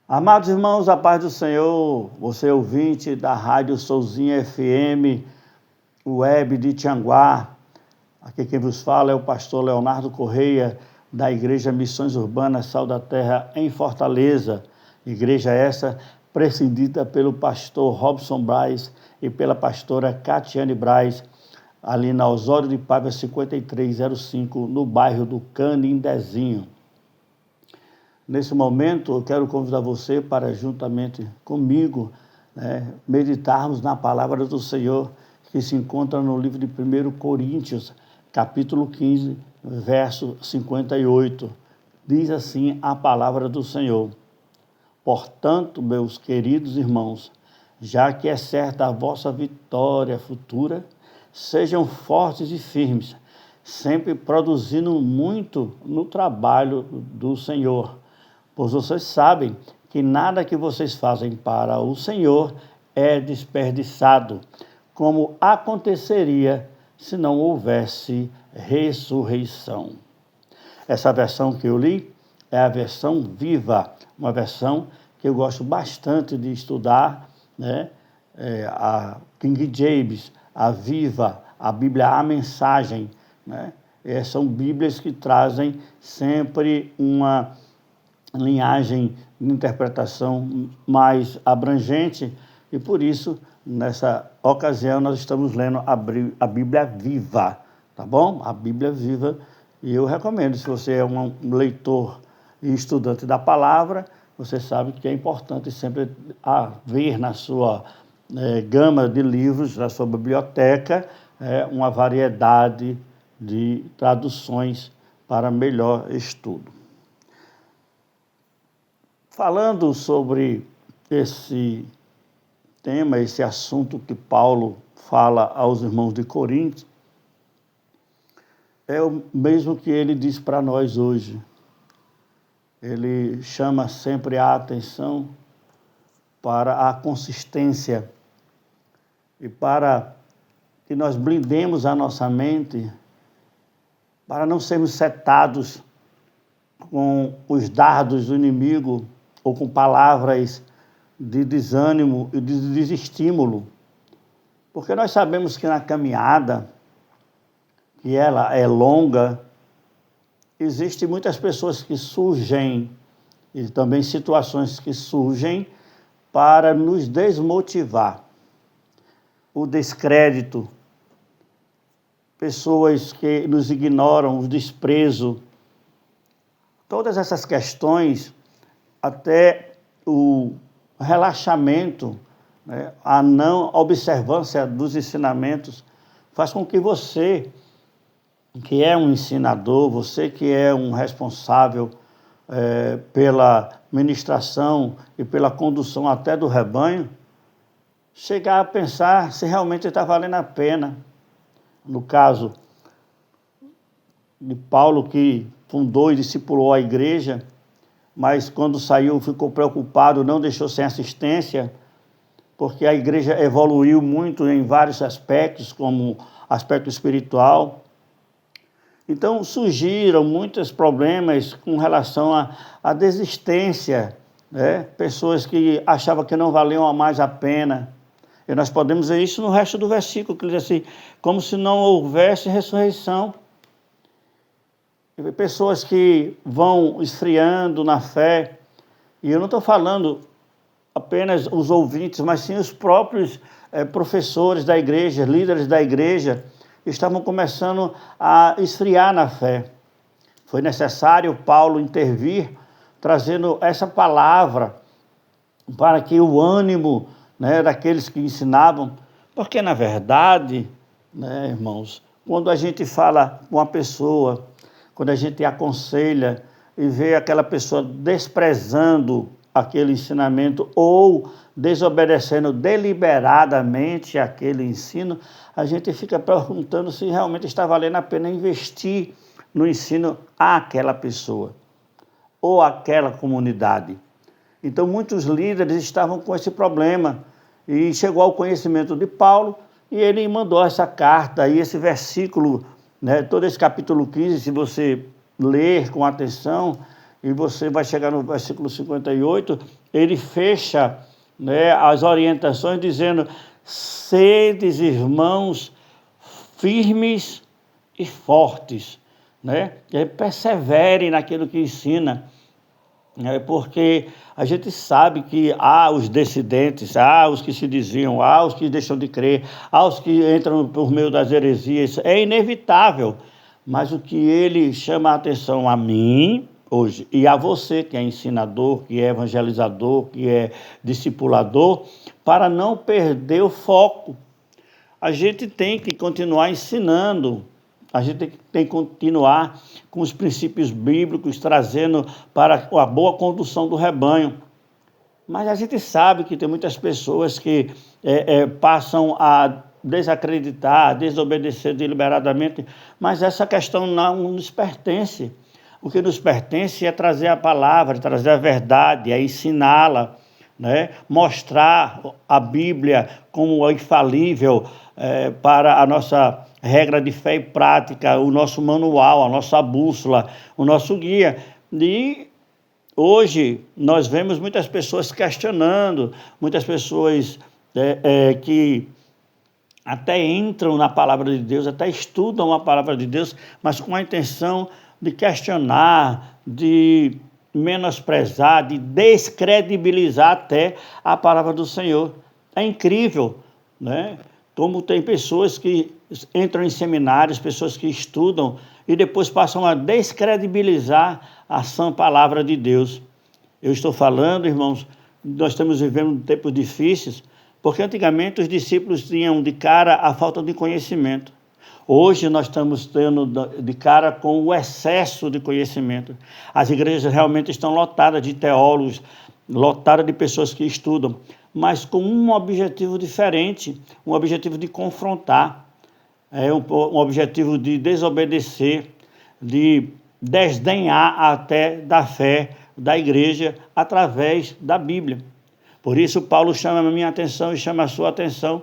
Amados irmãos, a paz do Senhor, você ouvinte da Rádio Souzinha FM, web de Tianguá. Aqui quem vos fala é o pastor Leonardo Correia, da Igreja Missões Urbanas Sal da Terra, em Fortaleza. Igreja essa presidida pelo pastor Robson Braz e pela pastora Catiane Braz, ali na Osório de Paiva 5305, no bairro do Canindezinho. Nesse momento, eu quero convidar você para, juntamente comigo, meditarmos na palavra do Senhor, que se encontra no livro de 1 Coríntios, capítulo 15, verso 58. Diz assim a palavra do Senhor: Portanto, meus queridos irmãos, já que é certa a vossa vitória futura, sejam fortes e firmes, sempre produzindo muito no trabalho do Senhor. Pois vocês sabem que nada que vocês fazem para o Senhor é desperdiçado, como aconteceria se não houvesse ressurreição. Essa versão que eu li é a versão viva, uma versão que eu gosto bastante de estudar, a King James, a Viva, a Bíblia, a Mensagem, são Bíblias que trazem sempre uma linhagem de interpretação mais abrangente e, por isso, nessa ocasião, nós estamos lendo a Bíblia Viva, tá bom? A Bíblia Viva, e eu recomendo, se você é um leitor e estudante da palavra, você sabe que é importante sempre haver na sua gama de livros, na sua biblioteca, uma variedade de traduções para melhor estudo. Falando sobre esse tema, esse assunto que Paulo fala aos irmãos de Corinto, é o mesmo que ele diz para nós hoje. Ele chama sempre a atenção para a consistência e para que nós blindemos a nossa mente para não sermos setados com os dardos do inimigo ou com palavras de desânimo e de desestímulo. Porque nós sabemos que na caminhada, que ela é longa, existem muitas pessoas que surgem, e também situações que surgem para nos desmotivar. O descrédito, pessoas que nos ignoram, o desprezo, todas essas questões, até o relaxamento, a não observância dos ensinamentos, faz com que você, que é um ensinador, você que é um responsável pela ministração e pela condução até do rebanho, chegar a pensar se realmente está valendo a pena. No caso de Paulo, que fundou e discipulou a igreja, mas quando saiu ficou preocupado, não deixou sem assistência, porque a igreja evoluiu muito em vários aspectos, como aspecto espiritual. Então surgiram muitos problemas com relação à desistência, pessoas que achavam que não valiam mais a pena. E nós podemos ver isso no resto do versículo, que diz assim: como se não houvesse ressurreição. Pessoas que vão esfriando na fé, e eu não estou falando apenas os ouvintes, mas sim os próprios professores da igreja, líderes da igreja, estavam começando a esfriar na fé. Foi necessário Paulo intervir, trazendo essa palavra para que o ânimo daqueles que ensinavam, porque na verdade, irmãos, quando a gente fala com uma pessoa, quando a gente aconselha e vê aquela pessoa desprezando aquele ensinamento ou desobedecendo deliberadamente aquele ensino, a gente fica perguntando se realmente está valendo a pena investir no ensino àquela pessoa ou àquela comunidade. Então, muitos líderes estavam com esse problema e chegou ao conhecimento de Paulo e ele mandou essa carta e esse versículo, todo esse capítulo 15, se você ler com atenção, e você vai chegar no versículo 58, ele fecha, né, as orientações dizendo: sedes irmãos firmes e fortes, né? E perseverem naquilo que ensina, porque a gente sabe que há os dissidentes, há os que se desviam, há os que deixam de crer, há os que entram por meio das heresias, é inevitável, mas o que ele chama a atenção a mim hoje e a você que é ensinador, que é evangelizador, que é discipulador, para não perder o foco. A gente tem que continuar ensinando, a gente tem que continuar com os princípios bíblicos, trazendo para a boa condução do rebanho. Mas a gente sabe que tem muitas pessoas que passam a desacreditar, a desobedecer deliberadamente, mas essa questão não nos pertence. O que nos pertence é trazer a palavra, trazer a verdade, é ensiná-la, né? Mostrar a Bíblia como infalível para a nossa regra de fé e prática, o nosso manual, a nossa bússola, o nosso guia. E hoje nós vemos muitas pessoas questionando, muitas pessoas que até entram na palavra de Deus, até estudam a palavra de Deus, mas com a intenção de questionar, de menosprezar, de descredibilizar até a palavra do Senhor. É incrível, né? Como tem pessoas que entram em seminários, pessoas que estudam e depois passam a descredibilizar a sã palavra de Deus. Eu estou falando, irmãos, nós estamos vivendo tempos difíceis, porque antigamente os discípulos tinham de cara a falta de conhecimento. Hoje nós estamos tendo de cara com o excesso de conhecimento. As igrejas realmente estão lotadas de teólogos, lotadas de pessoas que estudam, mas com um objetivo diferente, um objetivo de confrontar, um objetivo de desobedecer, de desdenhar até da fé da igreja através da Bíblia. Por isso Paulo chama a minha atenção e chama a sua atenção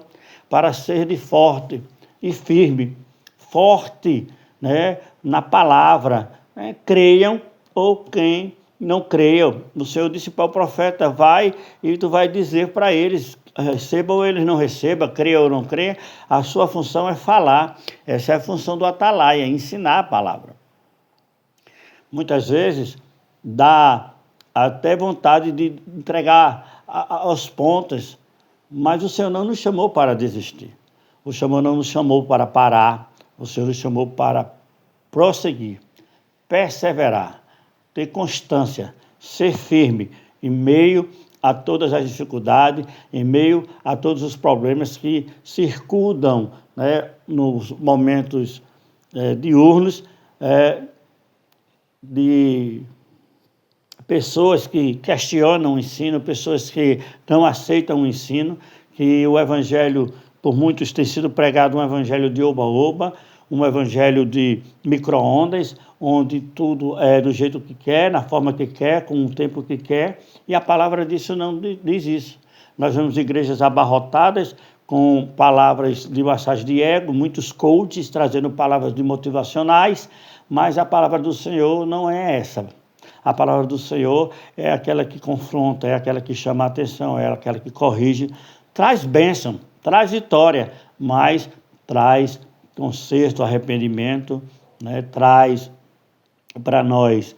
para ser de forte e firme, forte, né, na palavra, né? Creiam ou quem não creiam. O Senhor disse para o profeta: vai e tu vai dizer para eles, recebam ou eles não recebam, creiam ou não creiam, a sua função é falar. Essa é a função do atalaia, ensinar a palavra. Muitas vezes dá até vontade de entregar aos pontos, mas o Senhor não nos chamou para desistir. O Senhor não nos chamou para parar, o Senhor nos chamou para prosseguir, perseverar, ter constância, ser firme em meio a todas as dificuldades, em meio a todos os problemas que circundam, né, nos momentos diurnos, de pessoas que questionam o ensino, pessoas que não aceitam o ensino, que o evangelho, por muitos, tem sido pregado um evangelho de oba-oba, um evangelho de micro-ondas, onde tudo é do jeito que quer, na forma que quer, com o tempo que quer, e a palavra disso não diz isso. Nós vemos igrejas abarrotadas com palavras de massagem de ego, muitos coaches trazendo palavras de motivacionais, mas a palavra do Senhor não é essa. A palavra do Senhor é aquela que confronta, é aquela que chama a atenção, é aquela que corrige, traz bênção, traz vitória, mas traz conserto, arrependimento, né? Traz para nós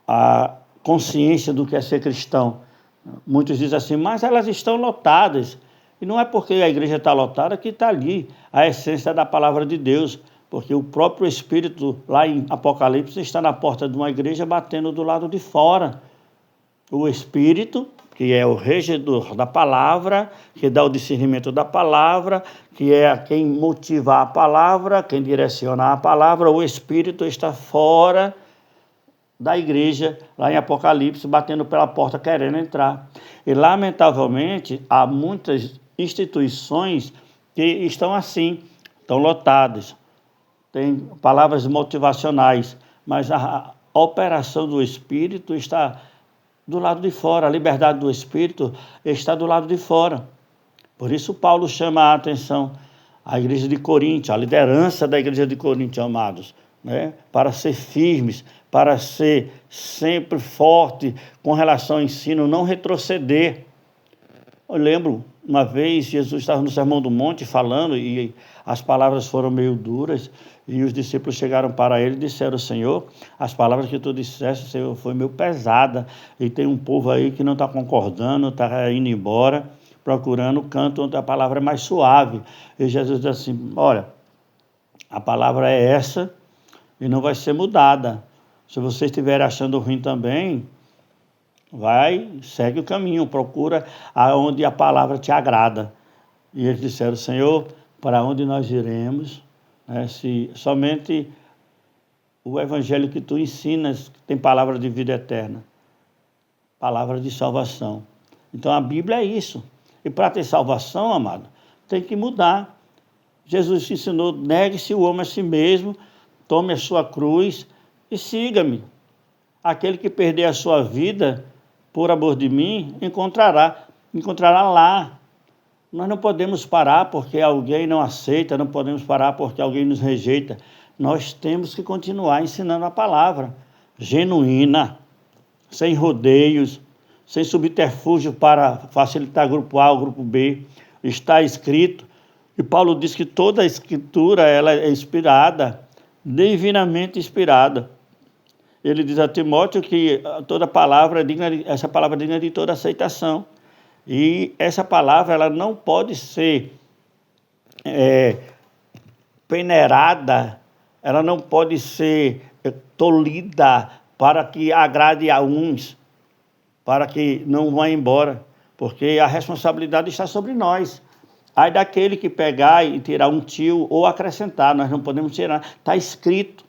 a consciência do que é ser cristão. Muitos dizem assim, mas elas estão lotadas. E não é porque a igreja está lotada que está ali a essência da palavra de Deus, porque o próprio Espírito, lá em Apocalipse, está na porta de uma igreja batendo do lado de fora. O Espírito, que é o regedor da palavra, que dá o discernimento da palavra, que é quem motiva a palavra, quem direciona a palavra, o Espírito está fora da igreja, lá em Apocalipse, batendo pela porta, querendo entrar. E, lamentavelmente, há muitas instituições que estão assim, estão lotadas. Tem palavras motivacionais, mas a operação do Espírito está do lado de fora, a liberdade do Espírito está do lado de fora. Por isso Paulo chama a atenção à igreja de Corinto, a liderança da igreja de Corinto, amados. né? Para ser firmes, para ser sempre forte com relação ao ensino, não retroceder. Eu lembro, uma vez, Jesus estava no Sermão do Monte falando e as palavras foram meio duras e os discípulos chegaram para ele e disseram: Senhor, as palavras que tu disseste, Senhor, foi meio pesada e tem um povo aí que não está concordando, está indo embora, procurando o canto onde a palavra é mais suave. E Jesus disse assim: olha, a palavra é essa e não vai ser mudada. Se vocês estiverem achando ruim também, segue o caminho, procura aonde a palavra te agrada. E eles disseram: Senhor, para onde nós iremos, né, se somente o evangelho que tu ensinas tem palavra de vida eterna, palavra de salvação. Então a Bíblia é isso. E para ter salvação, amado, tem que mudar. Jesus ensinou: negue-se o homem a si mesmo, tome a sua cruz e siga-me. Aquele que perder a sua vida por amor de mim, encontrará lá. Nós não podemos parar porque alguém não aceita, não podemos parar porque alguém nos rejeita. Nós temos que continuar ensinando a palavra genuína, sem rodeios, sem subterfúgio para facilitar grupo A ou grupo B. Está escrito, e Paulo diz que toda a escritura ela é inspirada, divinamente inspirada. Ele diz a Timóteo que toda palavra essa palavra é digna de toda aceitação. E essa palavra ela não pode ser peneirada, ela não pode ser tolhida para que agrade a uns, para que não vá embora, porque a responsabilidade está sobre nós. Aí daquele que pegar e tirar um tio ou acrescentar, nós não podemos tirar, está escrito.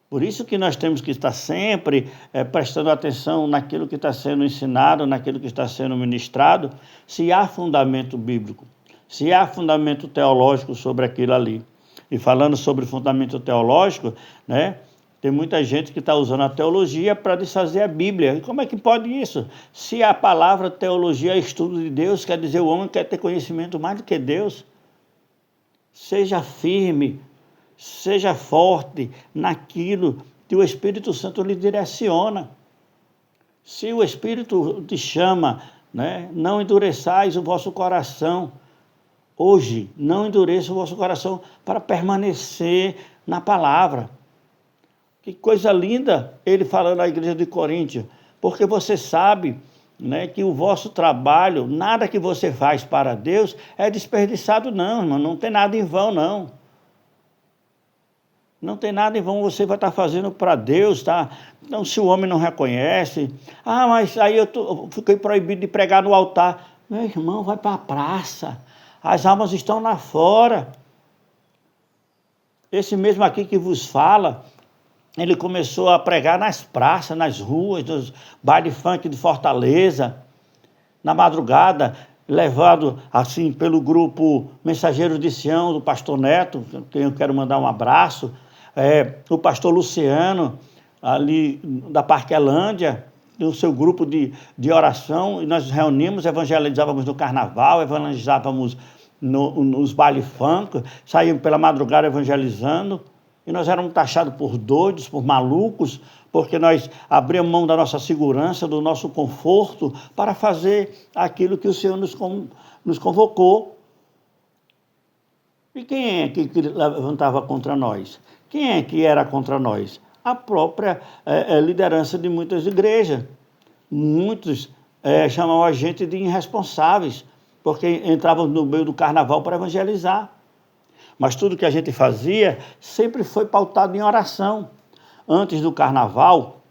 Por isso que nós temos que estar sempre prestando atenção naquilo que está sendo ensinado, naquilo que está sendo ministrado, se há fundamento bíblico, se há fundamento teológico sobre aquilo ali. E falando sobre fundamento teológico, né, tem muita gente que está usando a teologia para desfazer a Bíblia. E como é que pode isso? Se a palavra teologia é estudo de Deus, quer dizer, o homem quer ter conhecimento mais do que Deus. Seja firme, seja forte naquilo que o Espírito Santo lhe direciona. Se o Espírito te chama, né, não endureçais o vosso coração. Hoje, não endureça o vosso coração para permanecer na palavra. Que coisa linda ele falando na igreja de Coríntios, porque você sabe, né, que o vosso trabalho, nada que você faz para Deus é desperdiçado não, irmão, não tem nada em vão não. Não tem nada em vão, você vai estar fazendo para Deus, tá? Então, se o homem não reconhece, mas aí eu fiquei proibido de pregar no altar. Meu irmão, vai para a praça, as almas estão lá fora. Esse mesmo aqui que vos fala, ele começou a pregar nas praças, nas ruas, nos bailes funk de Fortaleza, na madrugada, levado assim pelo grupo Mensageiros de Sião, do pastor Neto, quem eu quero mandar um abraço, o pastor Luciano, ali da Parquelândia, o seu grupo de oração, e nós reunimos, evangelizávamos no carnaval, evangelizávamos nos baile funk, saímos pela madrugada evangelizando, e nós éramos taxados por doidos, por malucos, porque nós abríamos mão da nossa segurança, do nosso conforto, para fazer aquilo que o Senhor nos convocou. E quem é que levantava contra nós? Quem é que era contra nós? A própria liderança de muitas igrejas. Muitos chamavam a gente de irresponsáveis, porque entravam no meio do carnaval para evangelizar. Mas tudo que a gente fazia sempre foi pautado em oração. Antes do carnaval,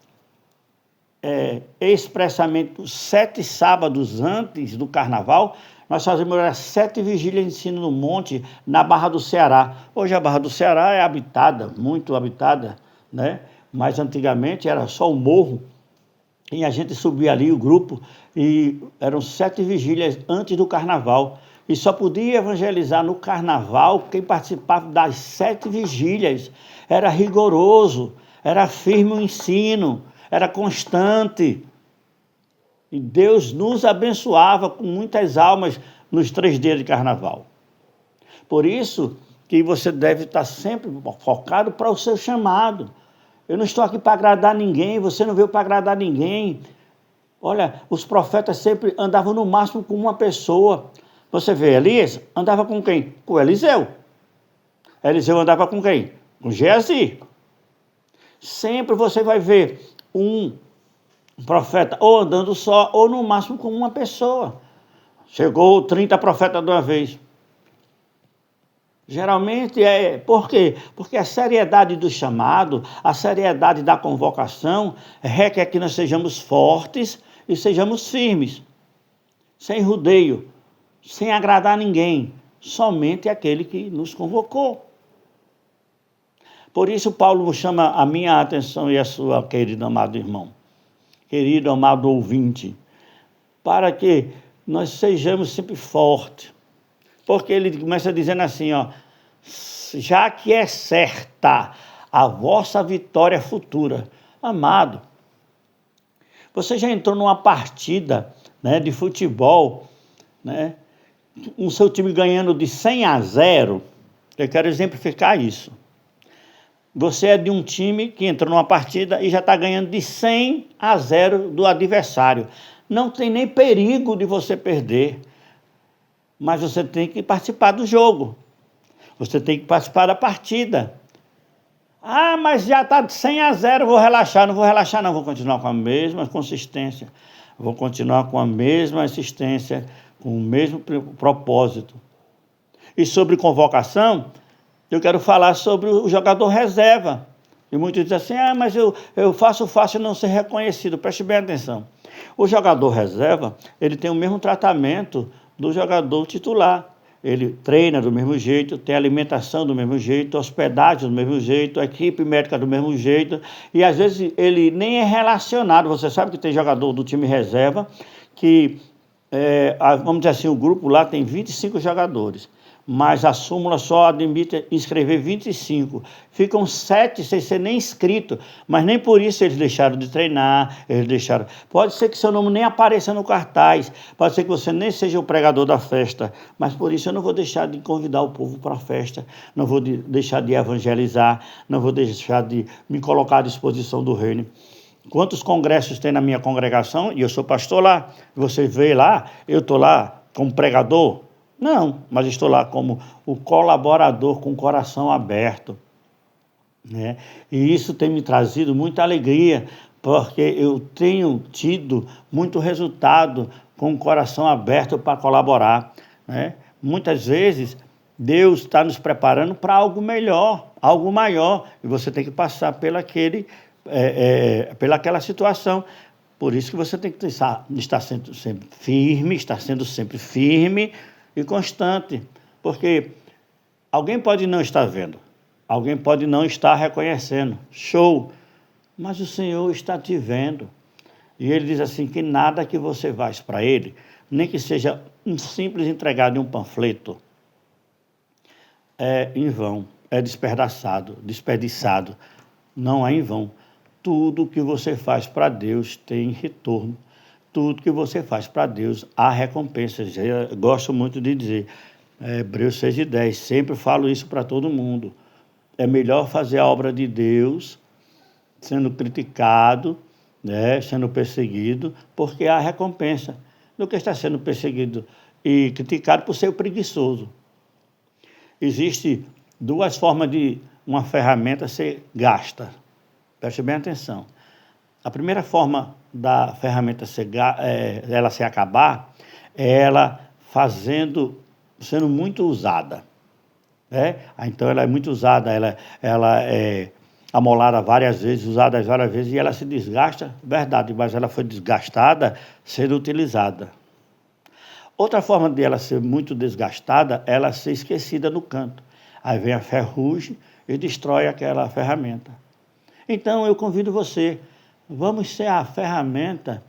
expressamente 7 sábados antes do carnaval, nós fazemos as 7 vigílias de ensino no monte, na Barra do Ceará. Hoje a Barra do Ceará é habitada, muito habitada, né? Mas antigamente era só o morro. E a gente subia ali, o grupo, e eram 7 vigílias antes do carnaval. E só podia evangelizar no carnaval quem participava das 7 vigílias. Era rigoroso, era firme o ensino, era constante. E Deus nos abençoava com muitas almas nos 3 dias de carnaval. Por isso que você deve estar sempre focado para o seu chamado. Eu não estou aqui para agradar ninguém, você não veio para agradar ninguém. Olha, os profetas sempre andavam no máximo com uma pessoa. Você vê, Elias andava com quem? Com Eliseu. Eliseu andava com quem? Com Geazi. Sempre você vai ver um profeta ou andando só, ou no máximo com uma pessoa. Chegou 30 profetas de uma vez. Geralmente por quê? Porque a seriedade do chamado, a seriedade da convocação, requer que nós sejamos fortes e sejamos firmes, sem rodeio, sem agradar ninguém, somente aquele que nos convocou. Por isso Paulo chama a minha atenção e a sua, querido amado irmão, querido amado ouvinte, para que nós sejamos sempre fortes. Porque ele começa dizendo assim, ó, já que é certa a vossa vitória futura. Amado, você já entrou numa partida, né, de futebol, né, o seu time ganhando de 100-0, eu quero exemplificar isso. Você é de um time que entrou numa partida e já está ganhando de 100-0 do adversário. Não tem nem perigo de você perder. Mas você tem que participar do jogo. Você tem que participar da partida. Ah, mas já está de 100-0, vou relaxar. Não vou relaxar não, vou continuar com a mesma consistência. Vou continuar com a mesma insistência, com o mesmo propósito. E sobre convocação, eu quero falar sobre o jogador reserva. E muitos dizem assim, mas eu faço fácil não ser reconhecido. Preste bem atenção. O jogador reserva, ele tem o mesmo tratamento do jogador titular. Ele treina do mesmo jeito, tem alimentação do mesmo jeito, hospedagem do mesmo jeito, equipe médica do mesmo jeito, e às vezes ele nem é relacionado. Você sabe que tem jogador do time reserva que, vamos dizer assim, o grupo lá tem 25 jogadores, mas a súmula só admite inscrever 25. Ficam 7 sem ser nem inscrito, mas nem por isso eles deixaram de treinar, Pode ser que seu nome nem apareça no cartaz, pode ser que você nem seja o pregador da festa, mas por isso eu não vou deixar de convidar o povo para a festa, não vou deixar de evangelizar, não vou deixar de me colocar à disposição do reino. Quantos congressos tem na minha congregação? E eu sou pastor lá. Você vê lá, eu estou lá como pregador? Não, mas estou lá como o colaborador com o coração aberto, né? E isso tem me trazido muita alegria, porque eu tenho tido muito resultado com o coração aberto para colaborar, né? Muitas vezes Deus está nos preparando para algo melhor, algo maior, e você tem que passar pelaquela situação. Por isso que você tem que estar sendo sempre firme e constante, porque alguém pode não estar vendo, alguém pode não estar reconhecendo, show, mas o Senhor está te vendo. E Ele diz assim, que nada que você faz para Ele, nem que seja um simples entregar de um panfleto, é em vão, é desperdiçado, não é em vão. Tudo que você faz para Deus tem retorno. Tudo que você faz para Deus, há recompensas. Eu gosto muito de dizer, Hebreus 6:10, sempre falo isso para todo mundo. É melhor fazer a obra de Deus sendo criticado, né, sendo perseguido, porque há recompensa, do que estar sendo perseguido e criticado por ser preguiçoso. Existem duas formas de uma ferramenta ser gasta. Preste bem atenção. A primeira forma da ferramenta ela se acabar é ela sendo muito usada, né? Então ela é muito usada, ela é amolada várias vezes, usada várias vezes, e ela se desgasta, verdade, mas ela foi desgastada sendo utilizada. Outra forma de ela ser muito desgastada, ela ser esquecida no canto. Aí vem a ferrugem e destrói aquela ferramenta. Então eu convido você, vamos ser a ferramenta,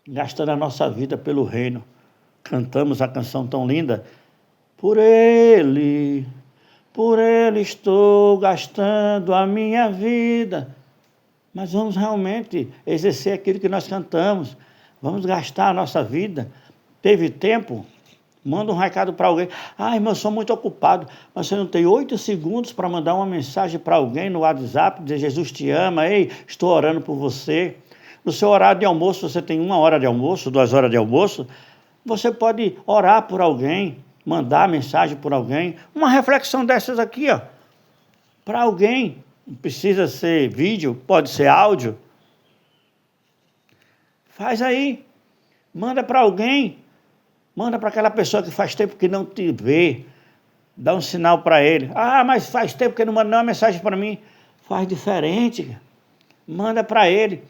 gastando a nossa vida pelo reino. Cantamos a canção tão linda, por Ele estou gastando a minha vida. Mas vamos realmente exercer aquilo que nós cantamos, vamos gastar a nossa vida. Teve tempo Manda um recado para alguém. Ah, irmão, eu sou muito ocupado. Mas você não tem 8 segundos para mandar uma mensagem para alguém no WhatsApp, dizer Jesus te ama, ei, estou orando por você. No seu horário de almoço, você tem 1 hora de almoço, 2 horas de almoço, você pode orar por alguém, mandar mensagem por alguém. Uma reflexão dessas aqui, ó, para alguém. Não precisa ser vídeo, pode ser áudio. Faz aí. Manda para alguém. Manda para aquela pessoa que faz tempo que não te vê. Dá um sinal para ele. Ah, mas faz tempo que não manda uma mensagem para mim. Faz diferente. Manda para ele.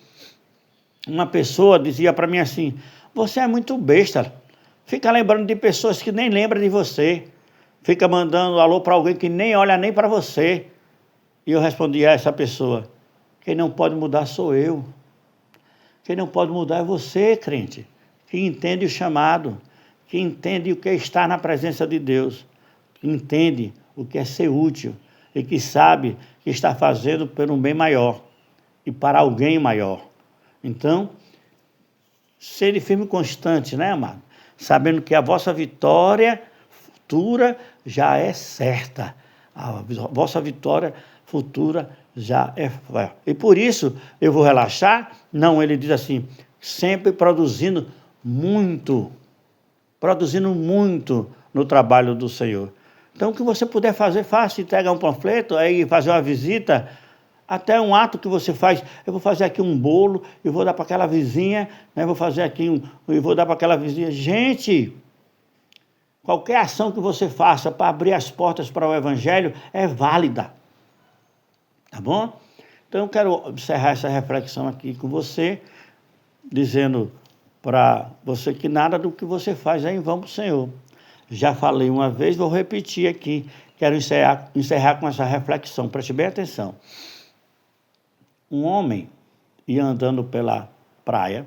Uma pessoa dizia para mim assim: você é muito besta. Fica lembrando de pessoas que nem lembram de você. Fica mandando alô para alguém que nem olha nem para você. E eu respondi a essa pessoa: quem não pode mudar sou eu. Quem não pode mudar é você, crente, que entende o chamado, que entende o que é estar na presença de Deus, que entende o que é ser útil e que sabe que está fazendo por um bem maior e para alguém maior. Então, sede firme e constante, né, amado? Sabendo que a vossa vitória futura já é certa. A vossa vitória futura já é. E por isso eu vou relaxar? Não, ele diz assim, sempre produzindo muito no trabalho do Senhor. Então, o que você puder fazer, faça, entregar um panfleto, aí fazer uma visita, até um ato que você faz. Eu vou fazer aqui um bolo, eu vou dar para aquela vizinha, né? Vou fazer aqui eu vou dar para aquela vizinha. Gente, qualquer ação que você faça para abrir as portas para o Evangelho é válida. Tá bom? Então, eu quero encerrar essa reflexão aqui com você, dizendo para você que nada do que você faz é em vão para o Senhor. Já falei uma vez, vou repetir aqui. Quero encerrar com essa reflexão. Preste bem atenção. Um homem ia andando pela praia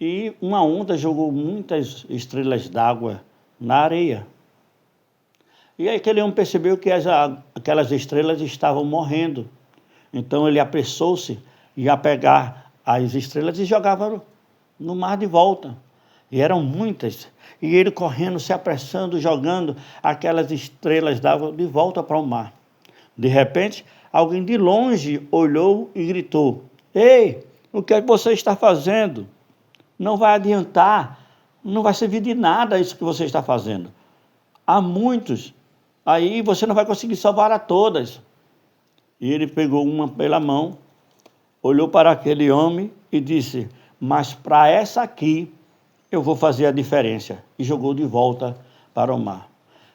e uma onda jogou muitas estrelas d'água na areia. E aí aquele homem percebeu que aquelas estrelas estavam morrendo. Então ele apressou-se e ia pegar as estrelas e jogava no mar de volta. E eram muitas. E ele correndo, se apressando, jogando aquelas estrelas d'água de volta para o mar. De repente, alguém de longe olhou e gritou: ei, o que é que você está fazendo? Não vai adiantar, não vai servir de nada isso que você está fazendo. Há muitos, aí você não vai conseguir salvar a todas. E ele pegou uma pela mão, olhou para aquele homem e disse: mas para essa aqui eu vou fazer a diferença. E jogou de volta para o mar.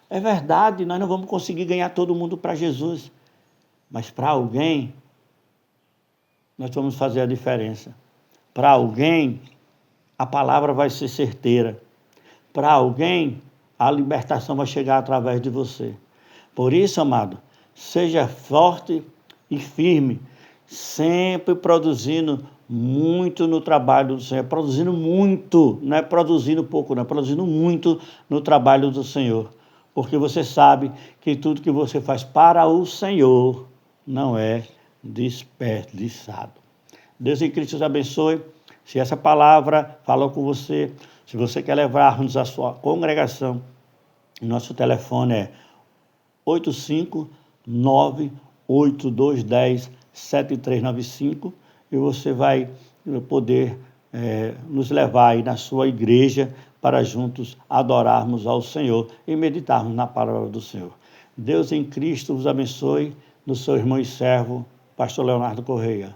É verdade, nós não vamos conseguir ganhar todo mundo para Jesus, mas para alguém nós vamos fazer a diferença. Para alguém a palavra vai ser certeira. Para alguém a libertação vai chegar através de você. Por isso, amado, seja forte e firme, sempre produzindo muito no trabalho do Senhor, produzindo muito, não é produzindo pouco, não é produzindo muito no trabalho do Senhor, porque você sabe que tudo que você faz para o Senhor não é desperdiçado. Deus em Cristo te abençoe. Se essa palavra falou com você, se você quer levar-nos à sua congregação, nosso telefone é 859-8210-7395 e você vai poder nos levar aí na sua igreja para juntos adorarmos ao Senhor e meditarmos na palavra do Senhor. Deus em Cristo vos abençoe, no seu irmão e servo, pastor Leonardo Correia.